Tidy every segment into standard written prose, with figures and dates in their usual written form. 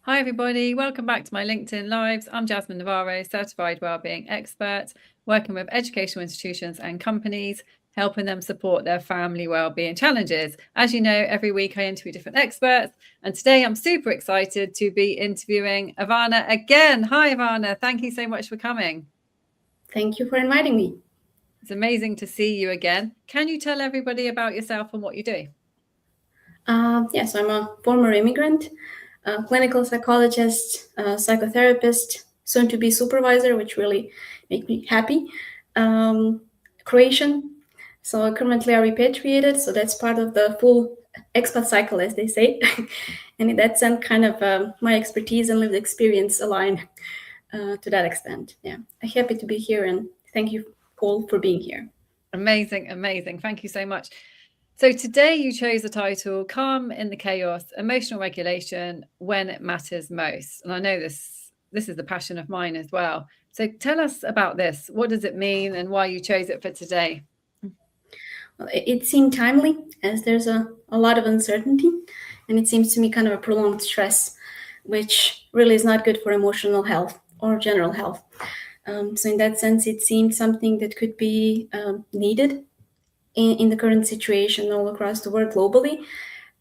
Hi everybody, welcome back to my LinkedIn Lives. I'm Jasmine Navarro, certified wellbeing expert, working with educational institutions and companies, helping them support their family wellbeing challenges. As you know, every week I interview different experts, and today I'm super excited to be interviewing Ivana again. Hi Ivana, thank you so much for coming. Thank you for inviting me. It's amazing to see you again. Can you tell everybody about yourself and what you do? Yes, I'm a former immigrant, a clinical psychologist, a psychotherapist, soon to be supervisor, which really make me happy. Croatian, so currently I repatriated, so that's part of the full expat cycle, as they say. And in that sense, kind of my expertise and lived experience align to that extent. Yeah, I'm happy to be here, and thank you, Paul, for being here. Amazing, amazing. Thank you so much. So today you chose the title Calm in the Chaos, Emotional Regulation When It Matters Most. And I know this is the passion of mine as well. So tell us about this. What does it mean and why you chose it for today? Well, it seemed timely as there's a lot of uncertainty, and it seems to me kind of a prolonged stress, which really is not good for emotional health or general health. So in that sense, it seemed something that could be needed in the current situation all across the world globally.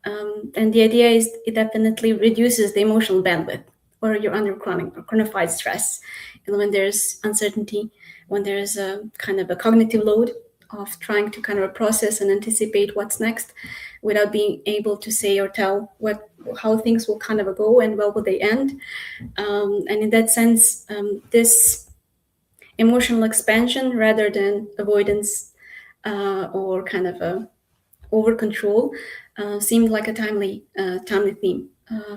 And the idea is it definitely reduces the emotional bandwidth or you're under chronic or chronified stress. And when there's uncertainty, when there's a kind of a cognitive load of trying to kind of process and anticipate what's next without being able to say or tell how things will kind of go and where will they end. And in that sense, this emotional expansion rather than avoidance or kind of a over control seemed like a timely theme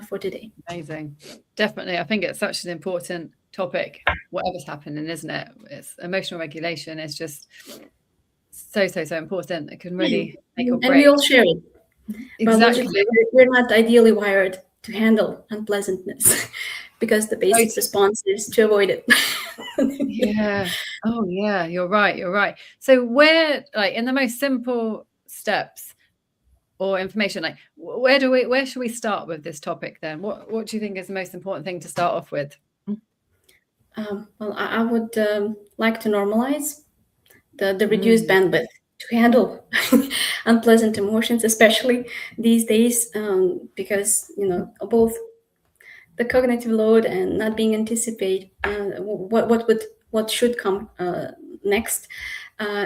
for today. Amazing. Definitely. I think it's such an important topic, whatever's happening, isn't it? It's emotional regulation is just so important. It can really make or And we break. all share it. Exactly. Biologically, we're not ideally wired to handle unpleasantness because the basic response is to avoid it. Yeah. Oh, yeah. You're right. You're right. So where, like, in the most simple steps or information, like, where should we start with this topic then? What do you think is the most important thing to start off with? Well, I would like to normalize the reduced bandwidth to handle unpleasant emotions, especially these days, because both the cognitive load and not being anticipate what should come next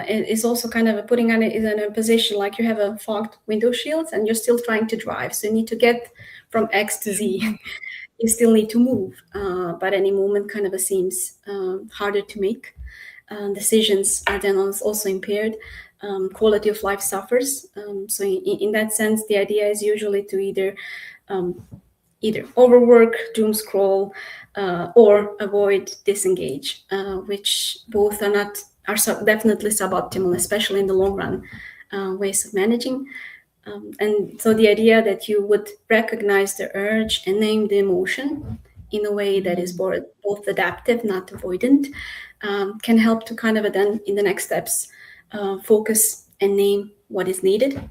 is also kind of putting on it in a position like you have a fogged window shield and you're still trying to drive, so you need to get from X to Z. You still need to move, but any moment kind of seems harder to make. Decisions are then also impaired. Quality of life suffers. So in that sense, the idea is usually to either overwork, doom scroll, or avoid disengage, which both are definitely suboptimal, especially in the long run ways of managing. And so the idea that you would recognize the urge and name the emotion in a way that is both adaptive, not avoidant, can help to kind of then in the next steps focus and name what is needed.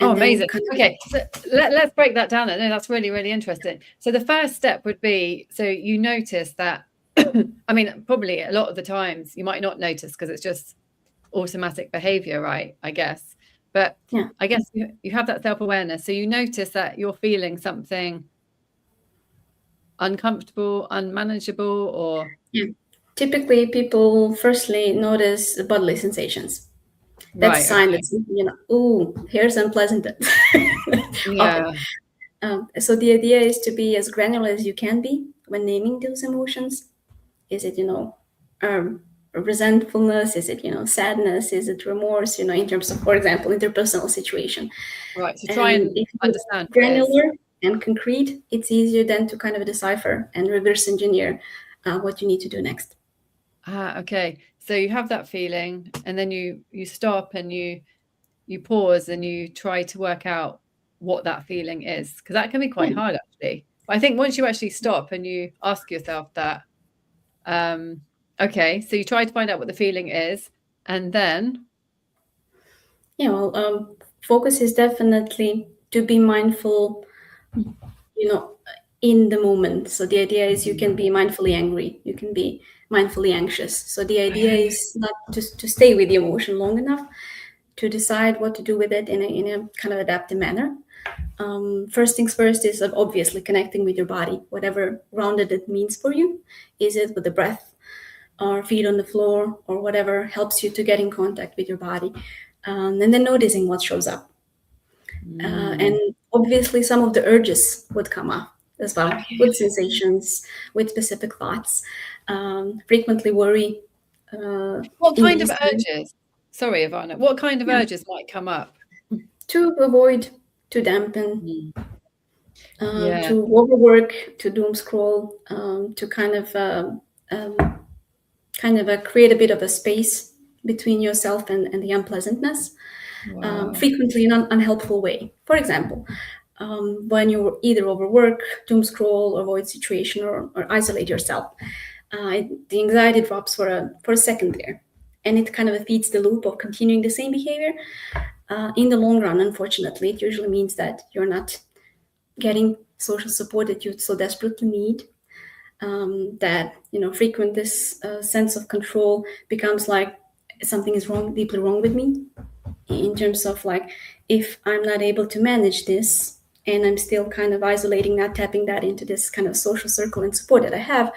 Oh, amazing. Okay, so let's break that down. No, that's really, really interesting. So the first step would be, so you notice that, I mean, probably a lot of the times you might not notice because it's just automatic behavior, right? I guess. But yeah. I guess you have that self-awareness. So you notice that you're feeling something uncomfortable, unmanageable, or... Yeah. Typically, people firstly notice bodily sensations. That's a sign that, ooh, here's unpleasant. Yeah. So the idea is to be as granular as you can be when naming those emotions. Is it, resentfulness? Is it, sadness? Is it remorse? In terms of, for example, interpersonal situation. Right. To try and understand granular and concrete, it's easier then to kind of decipher and reverse engineer what you need to do next. Okay. So you have that feeling, and then you stop and you pause and you try to work out what that feeling is, because that can be quite hard actually. But I think once you actually stop and you ask yourself that, okay, so you try to find out what the feeling is, and then focus is definitely to be mindful, in the moment. So the idea is you can be mindfully angry, you can be mindfully anxious. So the idea is not just to stay with the emotion long enough to decide what to do with it in a kind of adaptive manner. First things first is obviously connecting with your body, whatever grounded it means for you. Is it with the breath or feet on the floor or whatever helps you to get in contact with your body? And then noticing what shows up. And obviously some of the urges would come up as well, with sensations, with specific thoughts. Frequently worry. What kind of urges? Sorry, Ivana. What kind of urges might come up? To avoid, to dampen, to overwork, to doom scroll, to kind of create a bit of a space between yourself and the unpleasantness. Frequently in an unhelpful way. For example, when you either overwork, doom scroll, avoid situation, or isolate yourself, the anxiety drops for a second there, and it kind of feeds the loop of continuing the same behavior. In the long run, unfortunately, it usually means that you're not getting social support that you so desperately need. That frequent this sense of control becomes like something is wrong, deeply wrong with me, in terms of like, if I'm not able to manage this and I'm still kind of isolating, not tapping that into this kind of social circle and support that I have,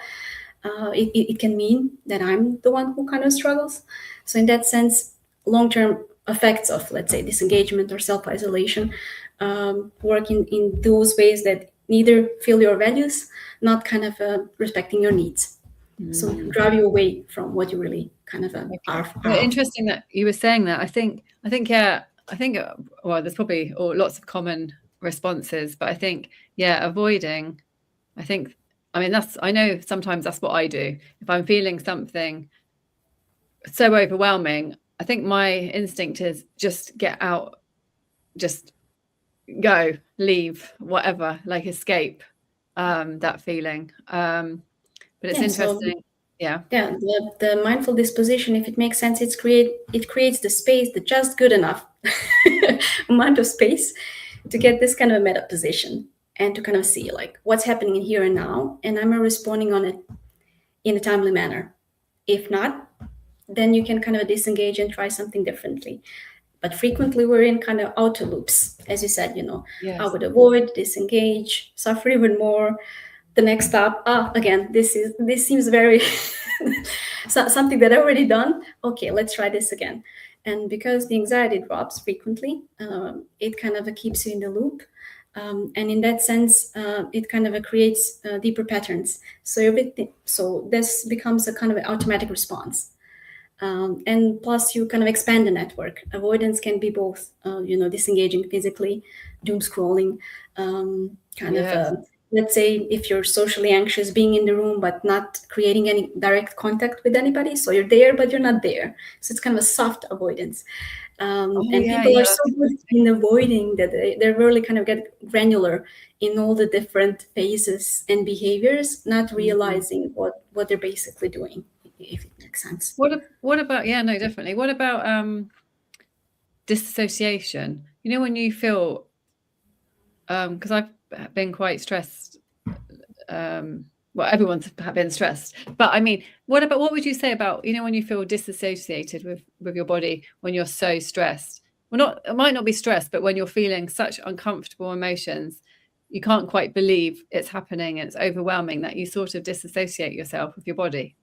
it can mean that I'm the one who kind of struggles. So in that sense, long-term effects of, let's say, disengagement or self-isolation work in those ways that neither feel your values, not kind of respecting your needs. So drive you away from what you really kind of are. Well, interesting that you were saying that. I think, well, there's probably lots of common responses, but I think, avoiding, I know sometimes that's what I do. If I'm feeling something so overwhelming, I think my instinct is just get out, just go, leave, whatever, like escape that feeling. But it's interesting. The mindful disposition, if it makes sense, it creates the space, the just good enough amount of space to get this kind of a meta position and to kind of see like what's happening in here and now, and I'm responding on it in a timely manner. If not, then you can kind of disengage and try something differently. But frequently we're in kind of outer loops, as you said. I would avoid, disengage, suffer even more. The next stop, again, this seems very something that I've already done. Okay, let's try this again. And because the anxiety drops frequently, it kind of keeps you in the loop. And in that sense, it kind of creates deeper patterns. So this becomes a kind of automatic response. And plus you kind of expand the network. Avoidance can be both, disengaging physically, doom scrolling, let's say if you're socially anxious, being in the room but not creating any direct contact with anybody. So you're there, but you're not there. So it's kind of a soft avoidance. People are so good in avoiding that they really kind of get granular in all the different phases and behaviors, not realizing what they're basically doing, if it makes sense. What about, definitely. What about disassociation? When you feel, because I've been quite stressed. Well, everyone's been stressed, but I mean, what would you say about, when you feel disassociated with your body, when you're so stressed? Well, it might not be stressed, but when you're feeling such uncomfortable emotions, you can't quite believe it's happening, and it's overwhelming, that you sort of disassociate yourself with your body.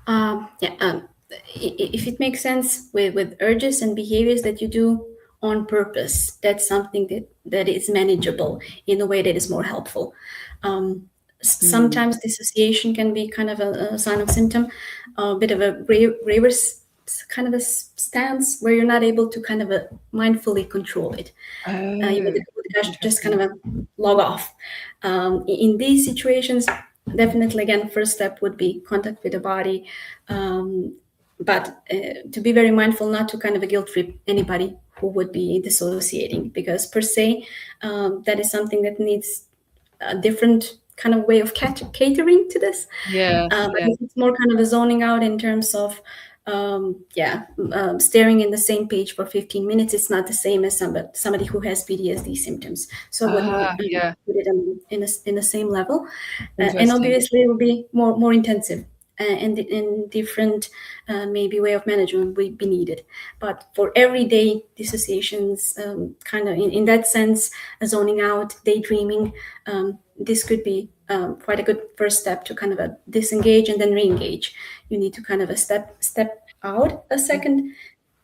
If it makes sense with urges and behaviors that you do on purpose, that's something that is manageable in a way that is more helpful. Sometimes dissociation can be kind of a sign of symptom, a bit of a graver kind of a stance where you're not able to kind of mindfully control it. Just kind of log off. In these situations, definitely, again, first step would be contact with the body. But to be very mindful not to kind of guilt trip anybody who would be dissociating, because per se, that is something that needs a different kind of way of catering to this. It's more kind of a zoning out in terms of staring in the same page for 15 minutes, it's not the same as somebody who has PTSD symptoms. So I wouldn't put it in the same level. And obviously it will be more intensive. And in different maybe way of management will be needed. But for everyday dissociations, kind of in that sense, zoning out, daydreaming, this could be quite a good first step to kind of disengage and then re-engage. You need to kind of step out a second,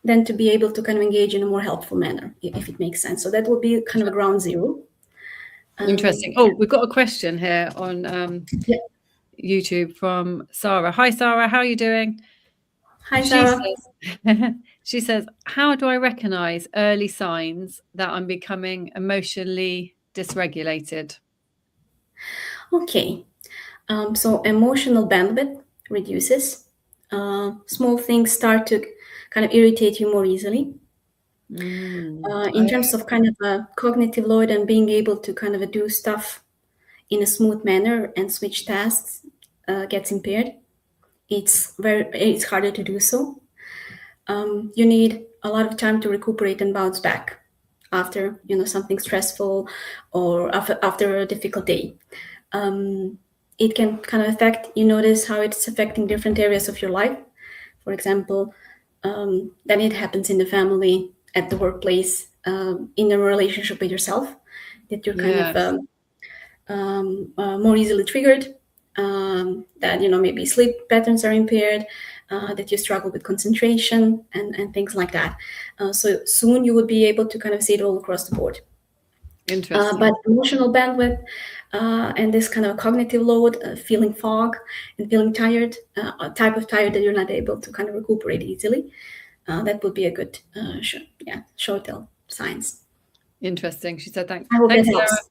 then to be able to kind of engage in a more helpful manner, if it makes sense. So that will be kind of a ground zero. Interesting. We've got a question here on YouTube from Sarah. Hi, Sarah. How are you doing? Hi, Sarah. She says, how do I recognize early signs that I'm becoming emotionally dysregulated? Okay. So emotional bandwidth reduces. Small things start to kind of irritate you more easily. In terms of kind of a cognitive load and being able to kind of do stuff in a smooth manner and switch tasks gets impaired. It's harder to do so. You need a lot of time to recuperate and bounce back after something stressful or after a difficult day. It can kind of affect, you notice how it's affecting different areas of your life. For example, then it happens in the family, at the workplace, in a relationship with yourself, that you're kind of more easily triggered, that maybe sleep patterns are impaired, that you struggle with concentration and things like that. So soon you would be able to kind of see it all across the board. Interesting. But emotional bandwidth and this kind of cognitive load, feeling fog and feeling tired, a type of tired that you're not able to kind of recuperate easily, that would be a good show tell signs. Interesting. She said, thanks. I hope Thanks, that helps. Sarah.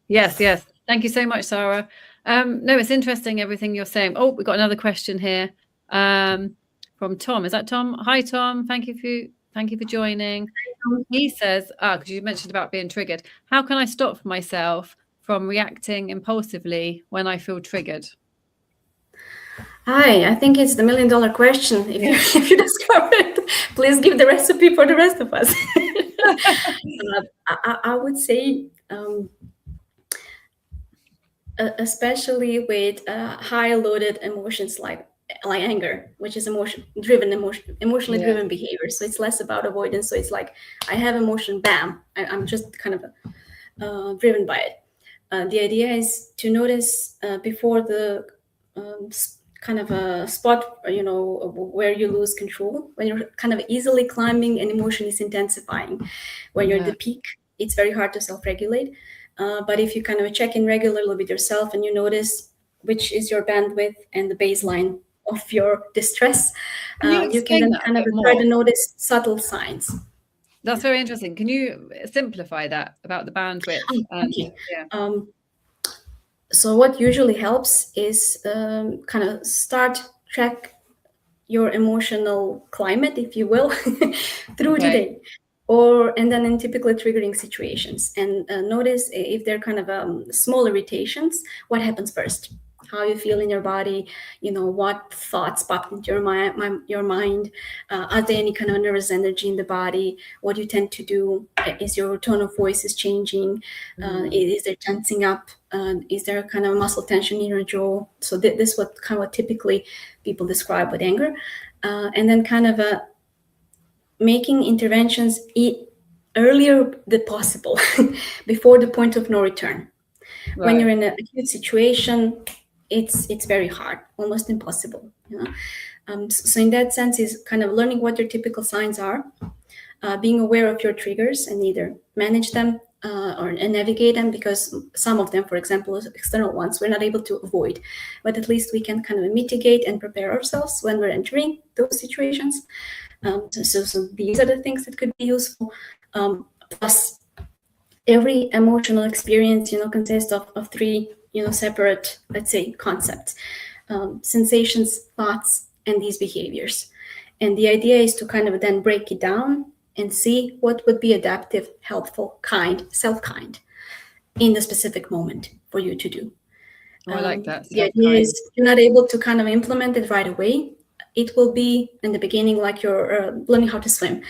Yes. Thank you so much, Sarah. No, it's interesting everything you're saying. Oh, we've got another question here from Tom. Is that Tom? Hi, Tom. Thank you for joining. He says, because you mentioned about being triggered, how can I stop myself from reacting impulsively when I feel triggered? Hi, I think it's the $1 million question. If you discover it, please give the recipe for the rest of us. I would say, especially with high loaded emotions like anger, which is emotionally driven behavior. So it's less about avoidance. So it's like, I have emotion, bam, I'm just kind of driven by it. The idea is to notice before the kind of a spot, where you lose control, when you're kind of easily climbing and emotion is intensifying. When you're at the peak, it's very hard to self-regulate. But if you kind of check in regularly with yourself and you notice which is your bandwidth and the baseline of your distress, you can then kind of try to notice subtle signs. That's very interesting. Can you simplify that about the bandwidth? Okay. So what usually helps is kind of track your emotional climate, if you will, through the day. And then in typically triggering situations, and notice if they're kind of small irritations, what happens first, how you feel in your body, what thoughts popped into your mind, are there any kind of nervous energy in the body, what you tend to do, is your tone of voice is changing, is there tensing up, is there kind of muscle tension in your jaw? So this is what typically people describe with anger, and then kind of making interventions earlier than possible, before the point of no return. Right. When you're in an acute situation, it's very hard, almost impossible. So in that sense, is kind of learning what your typical signs are, being aware of your triggers and either manage them or navigate them, because some of them, for example, external ones, we're not able to avoid, but at least we can kind of mitigate and prepare ourselves when we're entering those situations. So these are the things that could be useful. Plus, every emotional experience, consists of three, separate, let's say, concepts: sensations, thoughts, and these behaviors. And the idea is to kind of then break it down and see what would be adaptive, helpful, self-kind in the specific moment for you to do. I like that. The idea is you're not able to kind of implement it right away. it will be in the beginning like you're learning how to swim.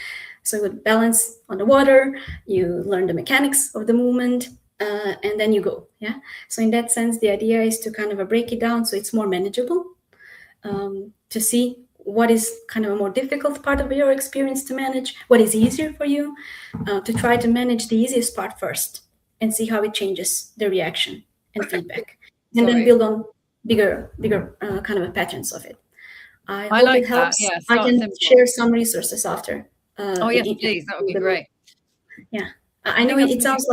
So you would balance on the water, you learn the mechanics of the movement, and then you go. Yeah. So in that sense, the idea is to kind of break it down so it's more manageable, to see what is kind of a more difficult part of your experience to manage, what is easier for you, to try to manage the easiest part first and see how it changes the reaction and feedback, and then build on bigger kind of patterns of it. I hope like it helps. that. Yeah, I can simple. share some resources after. Oh yes, please. That would be great. Yeah, I know it sounds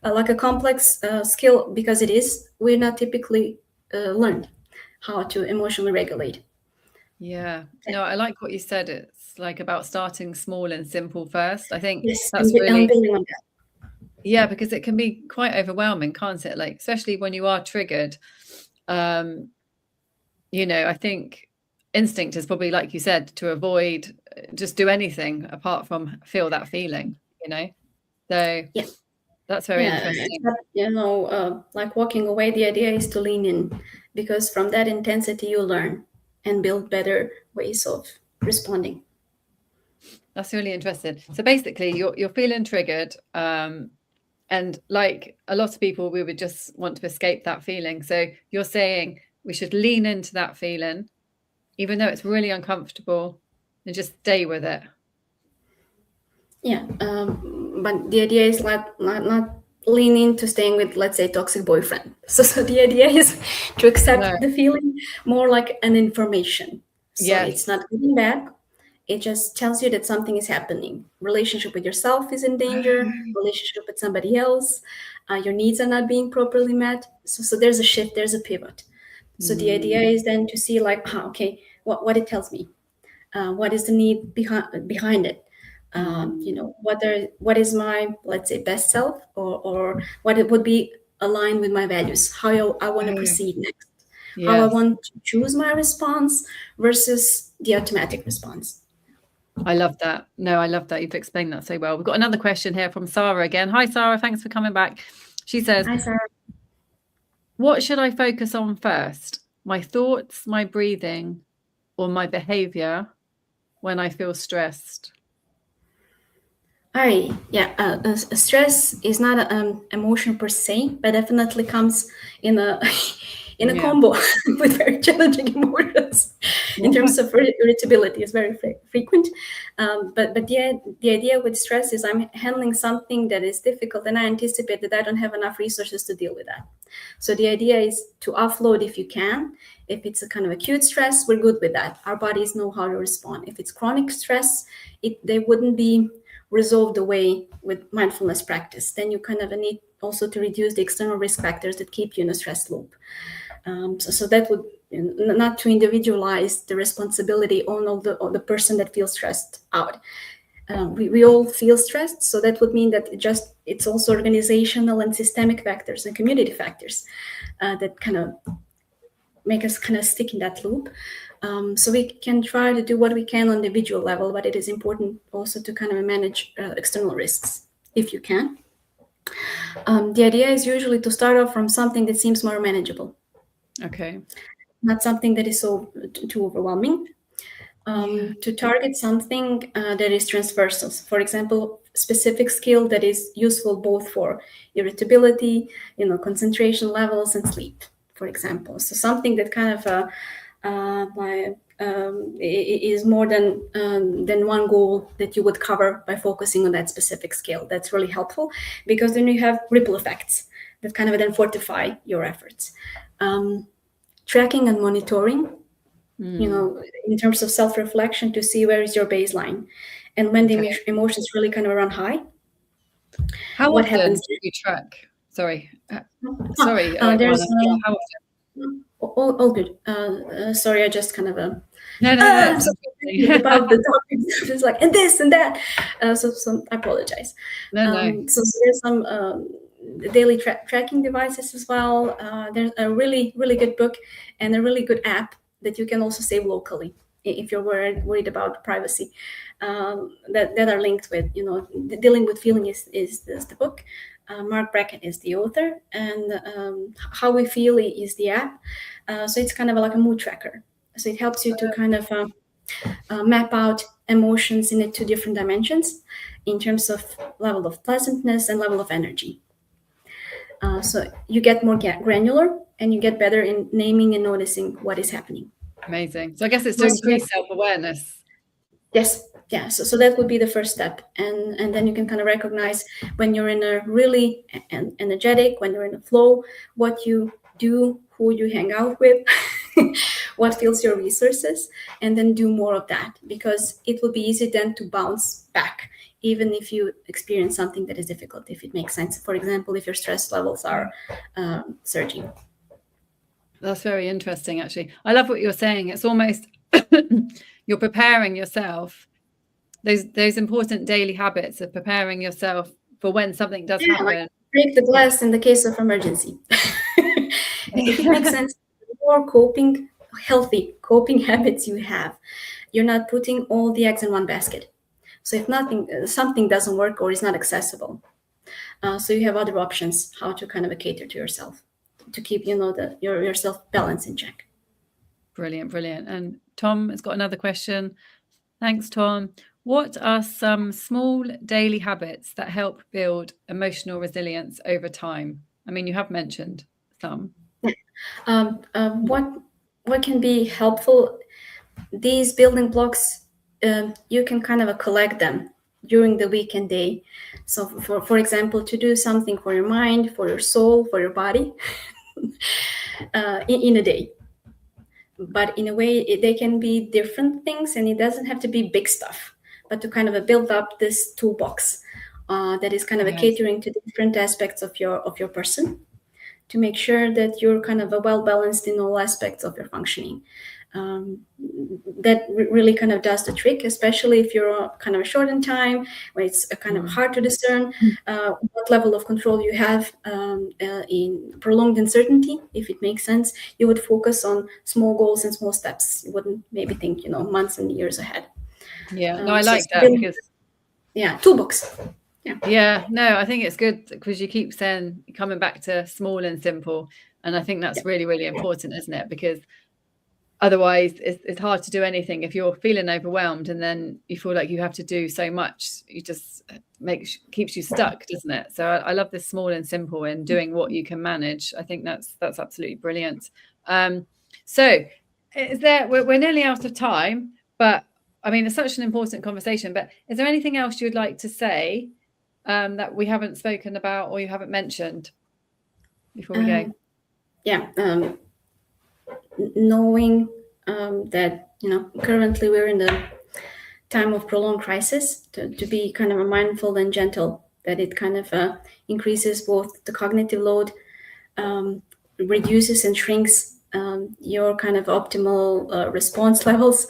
like a complex skill, because it is. We're not typically learned how to emotionally regulate. Yeah. No, I like what you said. It's like about starting small and simple first. I think Yes, that's and really, building on that. yeah, because it can be quite overwhelming, can't it? Like, especially when you are triggered. You know, I think instinct is probably, like you said, to avoid, just do anything apart from feel that feeling, you know? So Yeah. that's very It's interesting. not, like walking away, the idea is to lean in, because from that intensity you learn and build better ways of responding. That's really interesting. So basically you're feeling triggered, and like a lot of people, we would just want to escape that feeling. So you're saying we should lean into that feeling, even though it's really uncomfortable, and just stay with it. Yeah, but the idea is not lean into staying with, let's say, toxic boyfriend. So the idea is to accept the feeling more like an information. So it's not good and bad. It just tells you that something is happening. Relationship with yourself is in danger. Relationship with somebody else. Your needs are not being properly met. So there's a shift. There's a pivot. So the idea is then to see like, okay, what it tells me. What is the need behind it? What is my, let's say, best self, or what it would be aligned with my values, how I want to proceed next, how I want to choose my response versus the automatic response. I love that. No, I love that. You've explained that so well. We've got another question here from Sarah again. Hi, Sarah. Thanks for coming back. She says, Hi, Sarah. What should I focus on first? My thoughts, my breathing, or my behavior when I feel stressed? Stress is not an emotion per se, but definitely comes in a combo with very challenging emotions. In terms of irritability, is very frequent. But the idea with stress is I'm handling something that is difficult, and I anticipate that I don't have enough resources to deal with that. So the idea is to offload if you can. If it's a kind of acute stress, we're good with that. Our bodies know how to respond. If it's chronic stress, they wouldn't be resolved away with mindfulness practice. Then you kind of need also to reduce the external risk factors that keep you in a stress loop. So that would, not to individualize the responsibility on the person that feels stressed out. We all feel stressed, so that would mean that it's also organizational and systemic factors and community factors that kind of make us kind of stick in that loop. So we can try to do what we can on the individual level, but it is important also to kind of manage external risks if you can. The idea is usually to start off from something that seems more manageable. Okay. Not something that is so too overwhelming. To target something that is transversal. For example, specific skill that is useful both for irritability, concentration levels, and sleep, for example. So something that kind of is more than one goal that you would cover by focusing on that specific skill. That's really helpful, because then you have ripple effects that kind of then fortify your efforts. Tracking and monitoring, in terms of self-reflection, to see where is your baseline, and when the emotions really kind of run high. How often do you track? Sorry. Sorry. How often? All good. Sorry, I just kind of no. about the topic. It's like, and this and that. So I apologize. No. So there's some daily tracking devices as well. There's a really, really good book and a really good app that you can also save locally if you're worried about privacy. That are linked with, dealing with feeling is the book. Mark Brackett is the author, and How We Feel is the app. So it's kind of like a mood tracker. So it helps you to kind of map out emotions in 2 different dimensions in terms of level of pleasantness and level of energy. So you get more granular and you get better in naming and noticing what is happening. Amazing. So I guess it's to increase self-awareness. Yes. Yeah. So that would be the first step. And then you can kind of recognize when you're in a really energetic, when you're in a flow, what you do, who you hang out with, what fills your resources, and then do more of that, because it will be easy then to bounce back, even if you experience something that is difficult, if it makes sense. For example, if your stress levels are surging. That's very interesting, actually. I love what you're saying. It's almost you're preparing yourself, those important daily habits of preparing yourself for when something does happen. Like break the glass in the case of emergency. If it makes sense, the more healthy coping habits you have, you're not putting all the eggs in one basket. So if something doesn't work or is not accessible, so you have other options how to kind of cater to yourself to keep, your self balance in check. Brilliant. And Tom has got another question. Thanks, Tom. What are some small daily habits that help build emotional resilience over time? I mean, you have mentioned some. What can be helpful? These building blocks, you can kind of collect them during the week and day. So, for example, to do something for your mind, for your soul, for your body, in a day. But in a way, they can be different things, and it doesn't have to be big stuff, but to kind of build up this toolbox that is kind of catering to different aspects of your person, to make sure that you're kind of well balanced in all aspects of your functioning. That really kind of does the trick, especially if you're kind of short in time, where it's kind of hard to discern what level of control you have in prolonged uncertainty. If it makes sense, you would focus on small goals and small steps. You wouldn't maybe think, months and years ahead. Yeah, no, I like that because... Yeah, toolbox. Yeah, no, I think it's good because you keep saying, coming back to small and simple. And I think that's really, really important, isn't it? Because otherwise it's hard to do anything if you're feeling overwhelmed and then you feel like you have to do so much. You just keeps you stuck, doesn't it? So I love this small and simple and doing what you can manage. I think that's absolutely brilliant. So we're nearly out of time, but I mean, it's such an important conversation, but is there anything else you'd like to say that we haven't spoken about or you haven't mentioned before we go? Knowing that currently we're in the time of prolonged crisis, to be kind of mindful and gentle, that it kind of increases both the cognitive load, reduces and shrinks your kind of optimal response levels.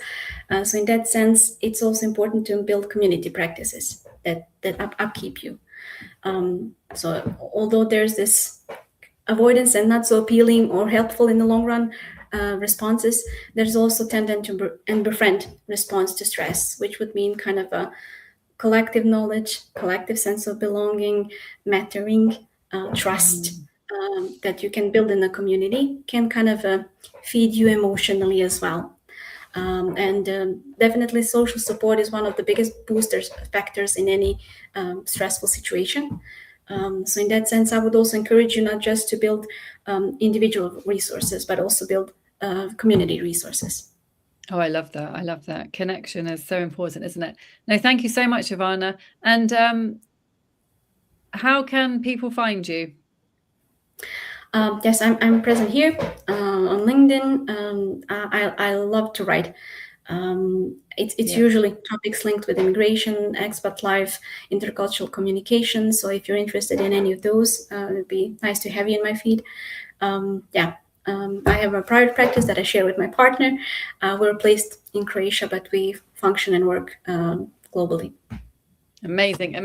So in that sense, it's also important to build community practices that upkeep you. So although there's this avoidance and not so appealing or helpful in the long run responses, there's also tendent and befriend response to stress, which would mean kind of a collective knowledge, collective sense of belonging, mattering, trust that you can build in the community can kind of feed you emotionally as well. And definitely social support is one of the biggest factors in any stressful situation. So in that sense, I would also encourage you not just to build individual resources, but also build community resources. Oh, I love that. I love that. Connection is so important, isn't it? No, thank you so much, Ivana. And how can people find you? Yes, I'm present here on LinkedIn. I love to write. It's usually topics linked with immigration, expat life, intercultural communication. So if you're interested in any of those, it'd be nice to have you in my feed. I have a private practice that I share with my partner. We're placed in Croatia, but we function and work globally. Amazing.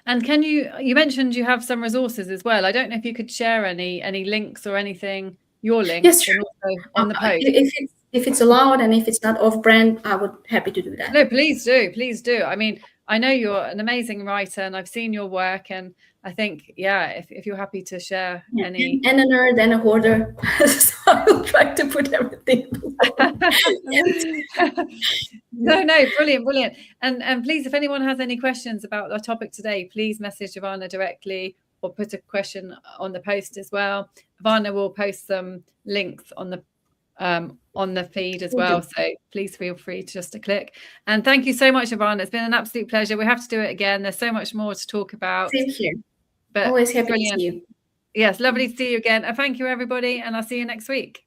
And you mentioned you have some resources as well. I don't know if you could share any links or anything, your links. Yes, sure. Also on the post. If it's allowed and if it's not off brand, I would happy to do that. No, please do. I mean, I know you're an amazing writer and I've seen your work, and I think, if you're happy to share any. And a nerd and a hoarder. So I will try to put everything. No, brilliant. And please, if anyone has any questions about our topic today, please message Ivana directly or put a question on the post as well. Ivana will post some links on the feed as well. So please feel free to click. And thank you so much, Ivana. It's been an absolute pleasure. We have to do it again. There's so much more to talk about. Same here. But always happy brilliant. to see you. Yes, lovely to see you again. And thank you, everybody. And I'll see you next week.